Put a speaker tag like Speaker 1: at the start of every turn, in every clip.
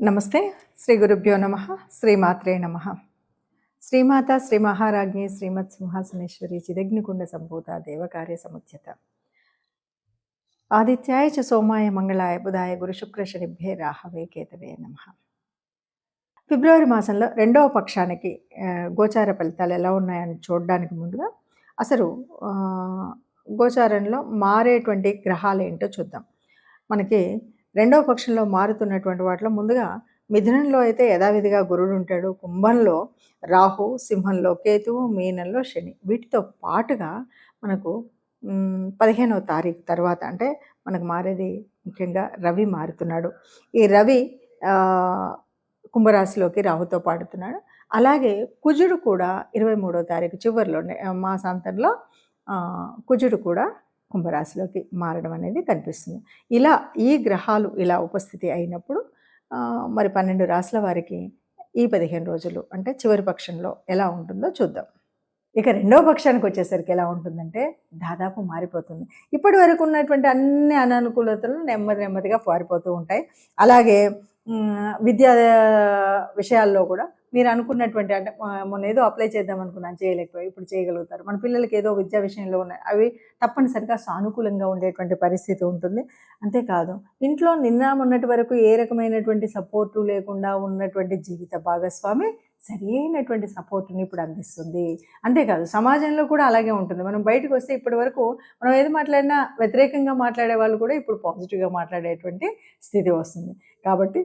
Speaker 1: నమస్తే. శ్రీ గురుభ్యో నమః. శ్రీమాత్రే నమః. శ్రీమాత శ్రీ మహారాజ్ఞి శ్రీమత్ సింహాసనేశ్వరి చిదగ్నికుండ సంభూత దేవకార్య సముద్యత ఆదిత్యాయ చ సోమాయ మంగళాయ బుధాయ గురు శుక్ర శనిభ్యే రాహవే కేతవే నమః. ఫిబ్రవరి మాసంలో రెండవ పక్షానికి గోచార ఫలితాలు ఎలా ఉన్నాయని చూడడానికి ముందుగా అసలు గోచారంలో మారేటువంటి గ్రహాలు ఏంటో చూద్దాం. మనకి రెండవ పక్షంలో మారుతున్నటువంటి వాటిలో ముందుగా మిథునంలో అయితే యథావిధిగా గురుడు ఉంటాడు, కుంభంలో రాహు, సింహంలో కేతువు, మీనంలో శని. వీటితో పాటుగా మనకు 15వ తారీఖు తర్వాత అంటే మనకు మారేది ముఖ్యంగా రవి మారుతున్నాడు. ఈ రవి కుంభరాశిలోకి రాహుతో పాడుతున్నాడు. అలాగే కుజుడు కూడా 23వ తారీఖు చివరిలోనే మాసాంతంలో కుజుడు కూడా కుంభరాశిలోకి మారడం అనేది కనిపిస్తుంది. ఇలా ఈ గ్రహాలు ఇలా ఉపస్థితి అయినప్పుడు మరి 12 రాశుల వారికి ఈ 15 రోజులు అంటే చివరి పక్షంలో ఎలా ఉంటుందో చూద్దాం. ఇక రెండవ పక్షానికి వచ్చేసరికి ఎలా ఉంటుందంటే దాదాపు మారిపోతుంది. ఇప్పటి వరకు ఉన్నటువంటి అన్ని అననుకూలతలు నెమ్మదిగా పారిపోతూ ఉంటాయి. అలాగే విద్యా విషయాల్లో కూడా మీరు అనుకున్నటువంటి అంటే మొన్న ఏదో అప్లై చేద్దాం అనుకున్నాను, చేయలేకపోయి ఇప్పుడు చేయగలుగుతారు. మన పిల్లలకి ఏదో విద్యా విషయంలో ఉన్నాయి, అవి తప్పనిసరిగా సానుకూలంగా ఉండేటువంటి పరిస్థితి ఉంటుంది. అంతేకాదు ఇంట్లో నిన్న మొన్నటి వరకు ఏ రకమైనటువంటి సపోర్టు లేకుండా ఉన్నటువంటి జీవిత భాగస్వామి సరి అయినటువంటి సపోర్ట్ని ఇప్పుడు అందిస్తుంది. అంతేకాదు సమాజంలో కూడా అలాగే ఉంటుంది. మనం బయటకు వస్తే ఇప్పటి వరకు మనం ఏది మాట్లాడినా వ్యతిరేకంగా మాట్లాడే వాళ్ళు కూడా ఇప్పుడు పాజిటివ్గా మాట్లాడేటువంటి స్థితి వస్తుంది. కాబట్టి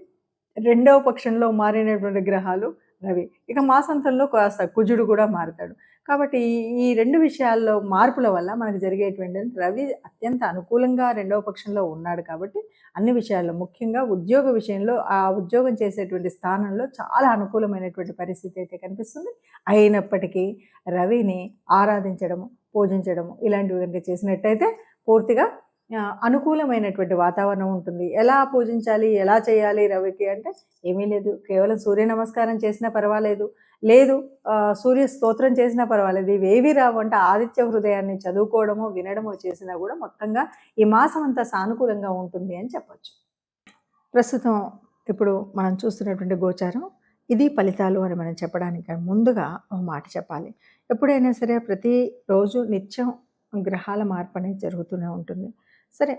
Speaker 1: రెండవ పక్షంలో మారినటువంటి గ్రహాలు రవి. ఇక మాసాంతంలో కాస్త కుజుడు కూడా మారుతాడు. కాబట్టి ఈ రెండు విషయాల్లో మార్పుల వల్ల మనకు జరిగేటువంటి రవి అత్యంత అనుకూలంగా రెండవ పక్షంలో ఉన్నాడు. కాబట్టి అన్ని విషయాల్లో ముఖ్యంగా ఉద్యోగ విషయంలో ఆ ఉద్యోగం చేసేటువంటి స్థానంలో చాలా అనుకూలమైనటువంటి పరిస్థితి అయితే కనిపిస్తుంది. అయినప్పటికీ రవిని ఆరాధించడము, పూజించడము ఇలాంటివి కనుక చేసినట్టయితే పూర్తిగా అనుకూలమైనటువంటి వాతావరణం ఉంటుంది. ఎలా పూజించాలి, ఎలా చేయాలి రవికి అంటే ఏమీ లేదు. కేవలం సూర్య నమస్కారం చేసినా పర్వాలేదు, లేదు సూర్య స్తోత్రం చేసినా పర్వాలేదు. ఇవేవి రావు అంటే ఆదిత్య హృదయాన్ని చదువుకోవడమో వినడమో చేసినా కూడా మొత్తంగా ఈ మాసం అంతా సానుకూలంగా ఉంటుంది అని చెప్పచ్చు. ప్రస్తుతం ఇప్పుడు మనం చూస్తున్నటువంటి గోచారం ఇది ఫలితాలు అని మనం చెప్పడానికి ముందుగా ఒక మాట చెప్పాలి. ఎప్పుడైనా సరే ప్రతిరోజు నిత్యం గ్రహాల మార్పు అనేది జరుగుతూనే ఉంటుంది. సరే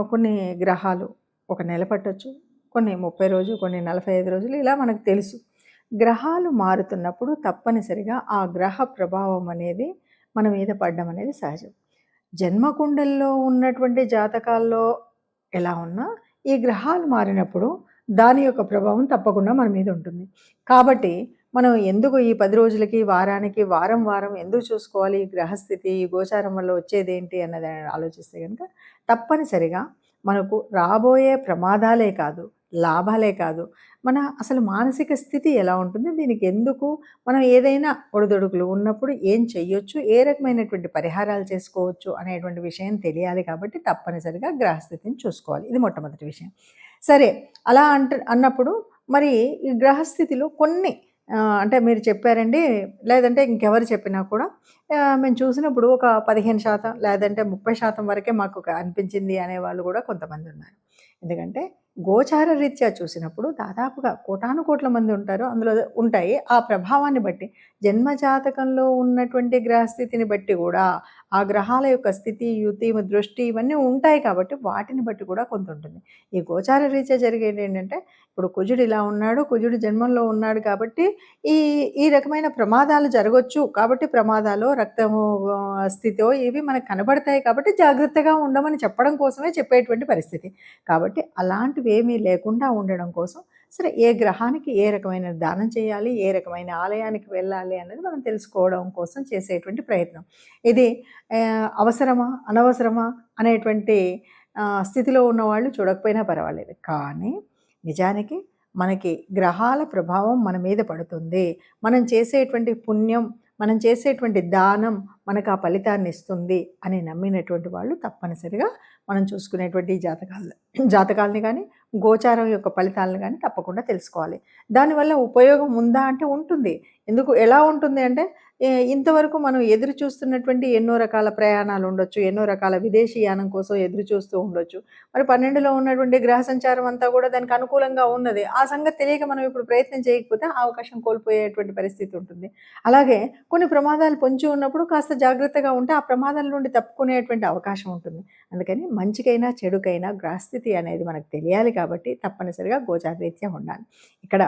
Speaker 1: కొన్ని గ్రహాలు ఒక నెల పట్టొచ్చు, కొన్ని 30 రోజులు, కొన్ని 45 రోజులు, ఇలా మనకు తెలుసు. గ్రహాలు మారుతున్నప్పుడు తప్పనిసరిగా ఆ గ్రహ ప్రభావం అనేది మన మీద పడడం అనేది సహజం. జన్మకుండల్లో ఉన్నటువంటి జాతకాల్లో ఎలా ఉన్నా ఈ గ్రహాలు మారినప్పుడు దాని యొక్క ప్రభావం తప్పకుండా మన మీద ఉంటుంది. కాబట్టి మనం ఎందుకు ఈ 10 రోజులకి, వారానికి, వారం ఎందుకు చూసుకోవాలి? ఈ గ్రహస్థితి, ఈ గోచారం వల్ల వచ్చేదేంటి అన్నది ఆలోచిస్తే కనుక తప్పనిసరిగా మనకు రాబోయే ప్రమాదాలే కాదు, లాభాలే కాదు, మన అసలు మానసిక స్థితి ఎలా ఉంటుంది, దీనికి ఎందుకు మనం ఏదైనా ఒడిదొడుకులు ఉన్నప్పుడు ఏం చెయ్యొచ్చు, ఏ రకమైనటువంటి పరిహారాలు చేసుకోవచ్చు అనేటువంటి విషయం తెలియాలి. కాబట్టి తప్పనిసరిగా గ్రహస్థితిని చూసుకోవాలి. ఇది మొట్టమొదటి విషయం. సరే, అలా అన్నప్పుడు మరి ఈ గ్రహస్థితిలో కొన్ని అంటే మీరు చెప్పారండి, లేదంటే ఇంకెవరు చెప్పినా కూడా మేము చూసినప్పుడు ఒక 15% లేదంటే 30% వరకే మాకు అనిపించింది అనేవాళ్ళు కూడా కొంతమంది ఉన్నారు. ఎందుకంటే గోచార రీత్యా చూసినప్పుడు దాదాపుగా కోటానుకోట్ల మంది ఉంటారు, అందులో ఉంటాయి. ఆ ప్రభావాన్ని బట్టి జన్మజాతకంలో ఉన్నటువంటి గ్రహస్థితిని బట్టి కూడా ఆ గ్రహాల యొక్క స్థితి, యుతి, దృష్టి ఇవన్నీ ఉంటాయి. కాబట్టి వాటిని బట్టి కూడా కొంత ఉంటుంది. ఈ గోచార రీత్యా జరిగేది ఏంటంటే ఇప్పుడు కుజుడు ఇలా ఉన్నాడు, కుజుడు జన్మంలో ఉన్నాడు కాబట్టి ఈ ఈ రకమైన ప్రమాదాలు జరగవచ్చు. కాబట్టి ప్రమాదాలు, రక్తము స్థితో ఇవి మనకు కనబడతాయి. కాబట్టి జాగ్రత్తగా ఉండమని చెప్పడం కోసమే చెప్పేటువంటి పరిస్థితి. కాబట్టి అలాంటివి ఏమీ లేకుండా ఉండడం కోసం సరే ఏ గ్రహానికి ఏ రకమైన దానం చేయాలి, ఏ రకమైన ఆలయానికి వెళ్ళాలి అన్నది మనం తెలుసుకోవడం కోసం చేసేటువంటి ప్రయత్నం. ఇది అవసరమా అనవసరమా అనేటువంటి స్థితిలో ఉన్నవాళ్ళు చూడకపోయినా పర్వాలేదు. కానీ నిజానికి మనకి గ్రహాల ప్రభావం మన మీద పడుతుంది. మనం చేసేటువంటి పుణ్యం, మనం చేసేటువంటి దానం మనకు ఆ ఫలితాన్ని ఇస్తుంది అని నమ్మినటువంటి వాళ్ళు తప్పనిసరిగా మనం చూసుకునేటువంటి జాతకాలని కానీ గోచారం యొక్క ఫలితాలను కానీ తప్పకుండా తెలుసుకోవాలి. దానివల్ల ఉపయోగం ఉందా అంటే ఉంటుంది. ఎందుకు, ఎలా ఉంటుంది అంటే ఇంతవరకు మనం ఎదురు చూస్తున్నటువంటి ఎన్నో రకాల ప్రయాణాలు ఉండొచ్చు. ఎన్నో రకాల విదేశీయానం కోసం ఎదురు చూస్తూ ఉండొచ్చు. మరి 12లో ఉన్నటువంటి గ్రహ సంచారం అంతా కూడా దానికి అనుకూలంగా ఉన్నది. ఆ సంగతి తెలియక మనం ఇప్పుడు ప్రయత్నం చేయకపోతే ఆ అవకాశం కోల్పోయేటువంటి పరిస్థితి ఉంటుంది. అలాగే కొన్ని ప్రమాదాలు పొంచి ఉన్నప్పుడు కాస్త జాగ్రత్తగా ఉంటే ఆ ప్రమాదాల నుండి తప్పుకునేటువంటి అవకాశం ఉంటుంది. అందుకని మంచికైనా, చెడుకైనా గ్రహస్థితి అనేది మనకు తెలియాలి కాబట్టి తప్పనిసరిగా గోచారరీత్యా ఉండాలి. ఇక్కడ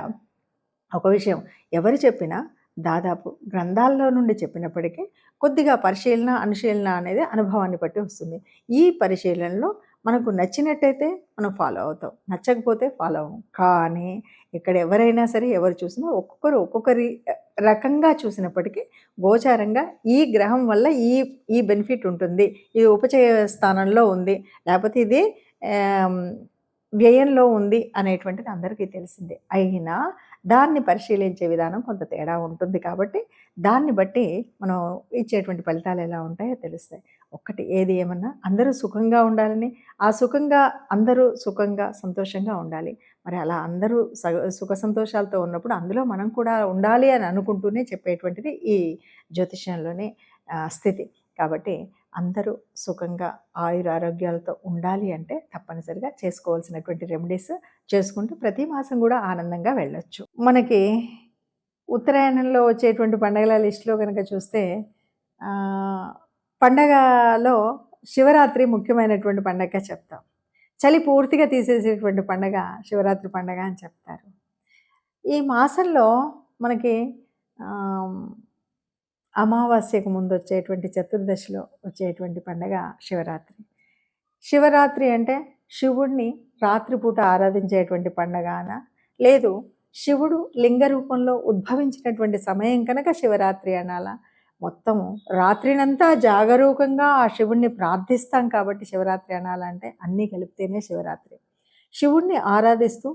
Speaker 1: ఒక విషయం ఎవరు చెప్పినా దాదాపు గ్రంథాల్లో నుండి చెప్పినప్పటికీ కొద్దిగా పరిశీలన, అనుశీలన అనేది అనుభవాన్ని బట్టి వస్తుంది. ఈ పరిశీలనలో మనకు నచ్చినట్టయితే మనం ఫాలో అవుతాం. నచ్చకపోతే ఫాలో అవ్వం. కానీ ఇక్కడ ఎవరైనా సరే ఎవరు చూసినా ఒక్కొక్కరు ఒక్కొక్కరి రకంగా చూసినప్పటికీ గోచారంగా ఈ గ్రహం వల్ల ఈ ఈ బెనిఫిట్ ఉంటుంది. ఇది ఉపచయ స్థానంలో ఉంది. లేకపోతే ఇది ఆహ్, వ్యయంలో ఉంది అనేటువంటిది అందరికీ తెలిసిందే. అయినా దాన్ని పరిశీలించే విధానం కొంత తేడా ఉంటుంది కాబట్టి, దాన్ని బట్టి మనం ఇచ్చేటువంటి ఫలితాలు ఎలా ఉంటాయో తెలుస్తాయి. ఒక్కటి ఏది ఏమన్నా అందరూ సుఖంగా ఉండాలని, ఆ సుఖంగా అందరూ సుఖంగా, సంతోషంగా ఉండాలి. మరి అలా అందరూ సుఖ సంతోషాలతో ఉన్నప్పుడు అందులో మనం కూడా ఉండాలి అని అనుకుంటూనే చెప్పేటువంటిది ఈ జ్యోతిష్యంలోని స్థితి. కాబట్టి అందరూ సుఖంగా ఆయురారోగ్యాలతో ఉండాలి అంటే తప్పనిసరిగా చేసుకోవాల్సినటువంటి రెమెడీస్ చేసుకుంటూ ప్రతి మాసం కూడా ఆనందంగా వెళ్ళొచ్చు. మనకి ఉత్తరాయణంలో వచ్చేటువంటి పండగల లిస్టులో కనుక చూస్తే పండగలో శివరాత్రి ముఖ్యమైనటువంటి పండగగా చెప్తాం. చలి పూర్తిగా తీసేసేటువంటి పండగ శివరాత్రి పండగ అని చెప్తారు. ఈ మాసంలో మనకి అమావాస్యకు ముందు వచ్చేటువంటి చతుర్దశిలో వచ్చేటువంటి పండగ శివరాత్రి. శివరాత్రి అంటే శివుడిని రాత్రిపూట ఆరాధించేటువంటి పండగన, లేదు శివుడు లింగ రూపంలో ఉద్భవించినటువంటి సమయం కనుక శివరాత్రి అనాలా. మొత్తము రాత్రినంతా జాగరూకంగా ఆ శివుణ్ణి ప్రార్థిస్తాం కాబట్టి శివరాత్రి అనాలంటే అన్నీ కలిపితేనే శివరాత్రి. శివుణ్ణి ఆరాధిస్తూ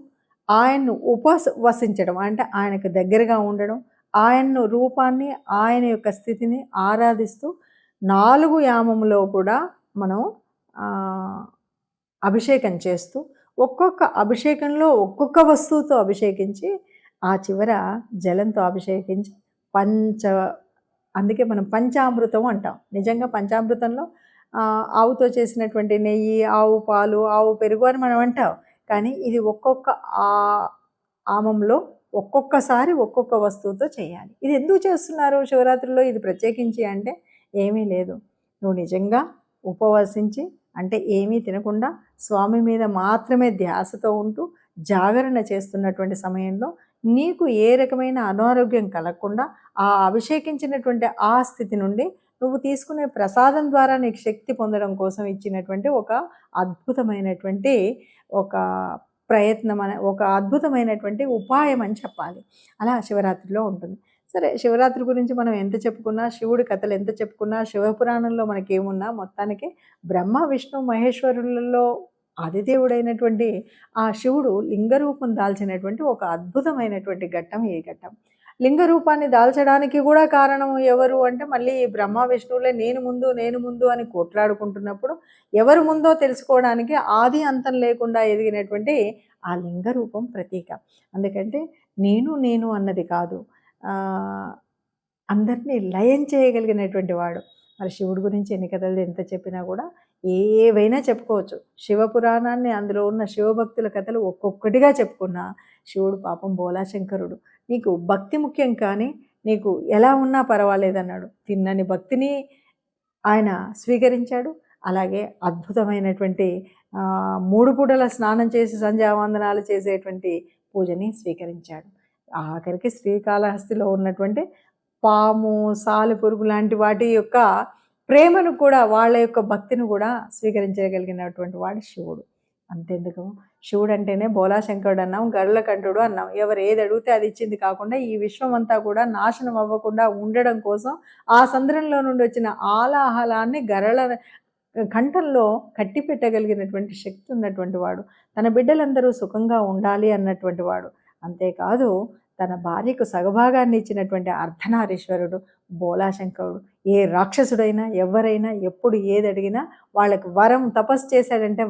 Speaker 1: ఆయన్ను ఉపవసించడం అంటే ఆయనకు దగ్గరగా ఉండడం, ఆయన్ను రూపాన్ని, ఆయన యొక్క స్థితిని ఆరాధిస్తూ 4 యామములో కూడా మనం అభిషేకం చేస్తూ ఒక్కొక్క అభిషేకంలో ఒక్కొక్క వస్తువుతో అభిషేకించి ఆ చివర జలంతో అభిషేకించి అందుకే మనం పంచామృతం అంటాం. నిజంగా పంచామృతంలో ఆవుతో చేసినటువంటి నెయ్యి, ఆవు పాలు, ఆవు పెరుగు అని మనం అంటాం. కానీ ఇది ఒక్కొక్క ఆమంలో ఒక్కొక్కసారి ఒక్కొక్క వస్తువుతో చేయాలి. ఇది ఎందుకు చేస్తున్నారు శివరాత్రిలో ఇది ప్రత్యేకించి అంటే ఏమీ లేదు. నువ్వు నిజంగా ఉపవసించి అంటే ఏమీ తినకుండా స్వామి మీద మాత్రమే ధ్యాసతో ఉంటూ జాగరణ చేస్తున్నటువంటి సమయంలో నీకు ఏ రకమైన అనారోగ్యం కలగకుండా ఆ అభిషేకించినటువంటి ఆ స్థితి నుండి నువ్వు తీసుకునే ప్రసాదం ద్వారా నీకు శక్తి పొందడం కోసం ఇచ్చినటువంటి ఒక అద్భుతమైనటువంటి ఒక ప్రయత్నం ఒక అద్భుతమైనటువంటి ఉపాయం అని చెప్పాలి. అలా శివరాత్రిలో ఉంటుంది. సరే, శివరాత్రి గురించి మనం ఎంత చెప్పుకున్నా, శివుడి కథలు ఎంత చెప్పుకున్నా, శివపురాణంలో మనకేమున్నా మొత్తానికి బ్రహ్మ, విష్ణు, మహేశ్వరులలో ఆదిదేవుడైనటువంటి ఆ శివుడు లింగరూపం దాల్చినటువంటి ఒక అద్భుతమైనటువంటి ఘట్టం ఈ ఘట్టం. లింగ రూపాన్ని దాల్చడానికి కూడా కారణం ఎవరు అంటే మళ్ళీ బ్రహ్మ విష్ణువులే నేను ముందు అని కొట్లాడుకుంటున్నప్పుడు ఎవరు ముందో తెలుసుకోవడానికి ఆది అంతం లేకుండా ఎదిగినటువంటి ఆ లింగ రూపం ప్రతీక. అందుకంటే నేను అన్నది కాదు, అందరినీ లయం చేయగలిగినటువంటి వాడు. మరి శివుడి గురించి ఎన్ని కథలు ఎంత చెప్పినా కూడా ఏవైనా చెప్పుకోవచ్చు. శివపురాణాన్ని అందులో ఉన్న శివభక్తుల కథలు ఒక్కొక్కటిగా చెప్పుకున్నా శివుడు పాపం బోలాశంకరుడు. నీకు భక్తి ముఖ్యం కానీ నీకు ఎలా ఉన్నా పర్వాలేదన్నాడు. తిన్నని భక్తిని ఆయన స్వీకరించాడు. అలాగే అద్భుతమైనటువంటి 3 పూటల స్నానం చేసి సంధ్యావందనాలు చేసేటువంటి పూజని స్వీకరించాడు. ఆఖరికి శ్రీకాళహస్తిలో ఉన్నటువంటి పాము, సాలెపురుగు లాంటి వాటి యొక్క ప్రేమను కూడా, వాళ్ళ యొక్క భక్తిని కూడా స్వీకరించగలిగినటువంటి వాడు శివుడు. అంతెందుకు, శివుడు అంటేనే బోలాశంకరుడు అన్నాం, గరులకంఠుడు అన్నాం. ఎవరు ఏది అడిగితే అది ఇచ్చింది కాకుండా ఈ విశ్వం అంతా కూడా నాశనం అవ్వకుండా ఉండడం కోసం ఆ సంద్రంలో నుండి వచ్చిన ఆలాహలాన్ని గరళ కంఠంలో కట్టి పెట్టగలిగినటువంటి శక్తి ఉన్నటువంటి వాడు. తన బిడ్డలందరూ సుఖంగా ఉండాలి అన్నటువంటి వాడు. అంతేకాదు తన భార్యకు సగభాగాన్ని ఇచ్చినటువంటి అర్ధనారీశ్వరుడు బోలాశంకరుడు. ఏ రాక్షసుడైనా ఎవరైనా ఎప్పుడు ఏది అడిగినా వాళ్ళకి వరం తపస్సు చేశాడంటే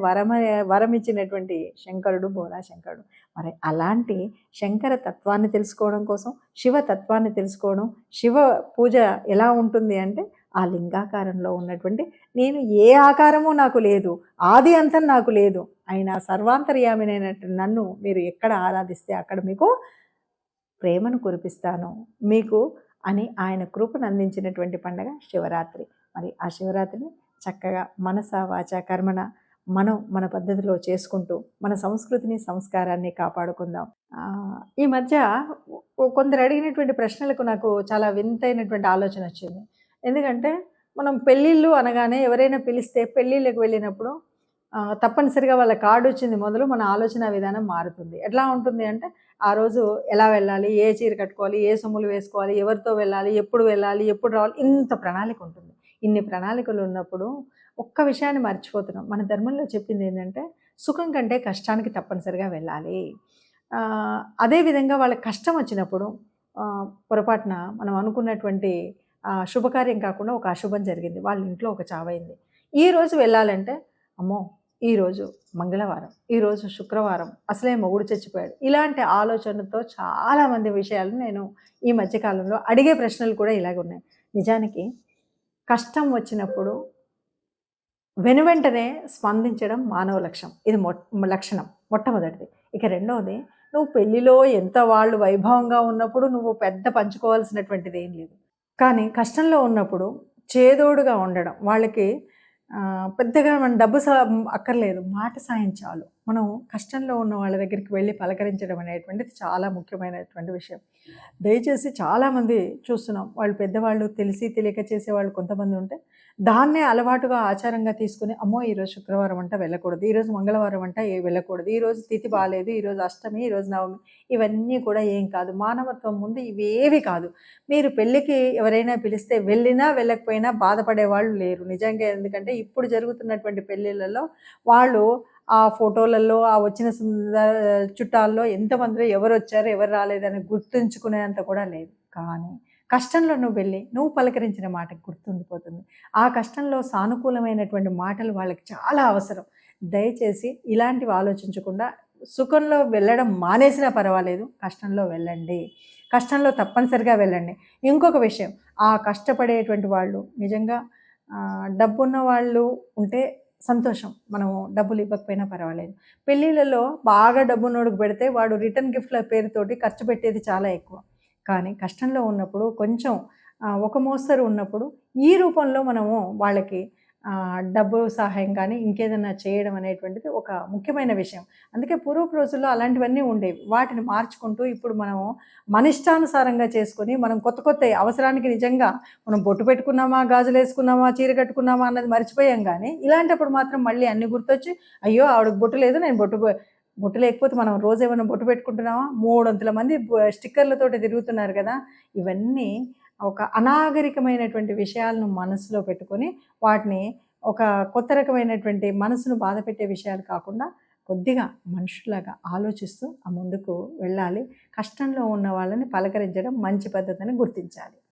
Speaker 1: వరం ఇచ్చినటువంటి శంకరుడు బోలాశంకరుడు. మరి అలాంటి శంకర తత్వాన్ని తెలుసుకోవడం కోసం, శివ తత్వాన్ని తెలుసుకోవడం, శివ పూజ ఎలా ఉంటుంది అంటే ఆ లింగాకారంలో ఉన్నటువంటి నేను ఏ ఆకారము నాకు లేదు, ఆది అంతం నాకు లేదు, అయినా సర్వాంతర్యామినైనట్టు నన్ను మీరు ఎక్కడ ఆరాధిస్తే అక్కడ మీకు ప్రేమను కురిపిస్తాను మీకు అని ఆయన కృపను అందించినటువంటి పండగ శివరాత్రి. మరి ఆ శివరాత్రిని చక్కగా మనస వాచ కర్మణ మనం మన పద్ధతిలో చేసుకుంటూ మన సంస్కృతిని సంస్కారాన్ని కాపాడుకుందాం. ఈ మధ్య కొందరు అడిగినటువంటి ప్రశ్నలకు నాకు చాలా వింతైనటువంటి ఆలోచన వచ్చింది. ఎందుకంటే మనం పెళ్ళిళ్ళు అనగానే ఎవరైనా పిలిస్తే పెళ్ళిళ్ళకి వెళ్ళినప్పుడు తప్పనిసరిగా వాళ్ళ కార్డు వచ్చింది మొదలు మన ఆలోచన విధానం మారుతుంది. ఎట్లా ఉంటుంది అంటే ఆ రోజు ఎలా వెళ్ళాలి, ఏ చీర కట్టుకోవాలి, ఏ సొమ్ములు వేసుకోవాలి, ఎవరితో వెళ్ళాలి, ఎప్పుడు వెళ్ళాలి, ఎప్పుడు రావాలి, ఇంత ప్రణాళిక ఉంటుంది. ఇన్ని ప్రణాళికలు ఉన్నప్పుడు ఒక్క విషయాన్ని మర్చిపోతున్నాం. మన ధర్మంలో చెప్పింది ఏంటంటే సుఖం కంటే కష్టానికి తప్పనిసరిగా వెళ్ళాలి. అదేవిధంగా వాళ్ళకి కష్టం వచ్చినప్పుడు పొరపాటున మనం అనుకున్నటువంటి శుభకార్యం కాకుండా ఒక అశుభం జరిగింది, వాళ్ళ ఇంట్లో ఒక చావైంది. ఈరోజు వెళ్ళాలంటే అమ్మో ఈరోజు మంగళవారం, ఈరోజు శుక్రవారం, అసలే మొగుడు చచ్చిపోయాడు, ఇలాంటి ఆలోచనతో చాలామంది విషయాలు నేను ఈ మధ్యకాలంలో అడిగే ప్రశ్నలు కూడా ఇలాగ ఉన్నాయి. నిజానికి కష్టం వచ్చినప్పుడు వెనువెంటనే స్పందించడం మానవ లక్షణం. ఇది లక్షణం మొట్టమొదటిది. ఇక రెండవది, నువ్వు పెళ్ళిలో ఎంత వాళ్ళు వైభవంగా ఉన్నప్పుడు నువ్వు పెద్ద పంచుకోవాల్సినటువంటిది ఏం లేదు. కానీ కష్టంలో ఉన్నప్పుడు చేదోడుగా ఉండడం, వాళ్ళకి పెద్దగా మన డబ్బు అక్కర్లేదు, మాట సాయం చాలు. మనం కష్టంలో ఉన్న వాళ్ళ దగ్గరికి వెళ్ళి పలకరించడం అనేటువంటిది చాలా ముఖ్యమైనటువంటి విషయం. దయచేసి చాలామంది చూస్తున్నాం, వాళ్ళు పెద్దవాళ్ళు తెలిసి తెలియక చేసేవాళ్ళు కొంతమంది ఉంటే దాన్నే అలవాటుగా ఆచారంగా తీసుకుని అమ్మో ఈరోజు శుక్రవారం అంట వెళ్ళకూడదు, ఈరోజు మంగళవారం అంట వెళ్ళకూడదు, ఈరోజు తిథి బాగాలేదు, ఈరోజు అష్టమి, ఈరోజు నవమి, ఇవన్నీ కూడా ఏం కాదు. మానవత్వం ముందు ఇవేవి కాదు. మీరు పెళ్ళికి ఎవరైనా పిలిస్తే వెళ్ళినా వెళ్ళకపోయినా బాధపడే వాళ్ళు లేరు నిజంగా. ఎందుకంటే ఇప్పుడు జరుగుతున్నటువంటి పెళ్ళిళ్ళలో వాళ్ళు ఆ ఫోటోలలో ఆ వచ్చిన చుట్టాల్లో ఎంతమందిలో ఎవరు వచ్చారు ఎవరు రాలేదని గుర్తుంచుకునేంత కూడా లేదు. కానీ కష్టంలో నువ్వు వెళ్ళి నువ్వు పలకరించిన మాటకు గుర్తుండిపోతుంది. ఆ కష్టంలో సానుకూలమైనటువంటి మాటలు వాళ్ళకి చాలా అవసరం. దయచేసి ఇలాంటివి ఆలోచించకుండా సుఖంలో వెళ్ళడం మానేసినా పర్వాలేదు, కష్టంలో వెళ్ళండి, కష్టంలో తప్పనిసరిగా వెళ్ళండి. ఇంకొక విషయం, ఆ కష్టపడేటువంటి వాళ్ళు నిజంగా డబ్బున్న వాళ్ళు ఉంటే సంతోషం, మనము డబ్బులు ఇవ్వకపోయినా పర్వాలేదు. పెళ్ళిళ్ళలో బాగా డబ్బున్నోడికి పెడితే వాడు రిటర్న్ గిఫ్ట్ల పేరుతోటి ఖర్చు పెట్టేది చాలా ఎక్కువ. కానీ కష్టంలో ఉన్నప్పుడు కొంచెం ఒక మోస్తరు ఉన్నప్పుడు ఈ రూపంలో మనము వాళ్ళకి డబ్బు సహాయం కానీ ఇంకేదన్నా చేయడం అనేటువంటిది ఒక ముఖ్యమైన విషయం. అందుకే పూర్వపు రోజుల్లో అలాంటివన్నీ ఉండేవి. వాటిని మార్చుకుంటూ ఇప్పుడు మనము మన ఇష్టానుసారంగా చేసుకొని మనం కొత్త కొత్త అవసరానికి నిజంగా మనం బొట్టు పెట్టుకున్నామా, గాజులు వేసుకున్నామా, చీర కట్టుకున్నామా అన్నది మర్చిపోయాం. కానీ ఇలాంటప్పుడు మాత్రం మళ్ళీ అన్ని గుర్తొచ్చి అయ్యో ఆవిడకి బొట్టు లేదు, నేను బొట్టు లేకపోతే మనం రోజు ఏమైనా బొట్టు పెట్టుకుంటున్నామా, 300 మంది స్టిక్కర్లతోటి తిరుగుతున్నారు కదా. ఇవన్నీ ఒక అనాగరికమైనటువంటి విషయాలను మనసులో పెట్టుకొని వాటిని ఒక కొత్త రకమైనటువంటి మనసును బాధపెట్టే విషయాలు కాకుండా కొద్దిగా మనుషులాగా ఆలోచిస్తూ ముందుకు వెళ్ళాలి. కష్టంలో ఉన్న వాళ్ళని పలకరించడం మంచి పద్ధతిని గుర్తించాలి.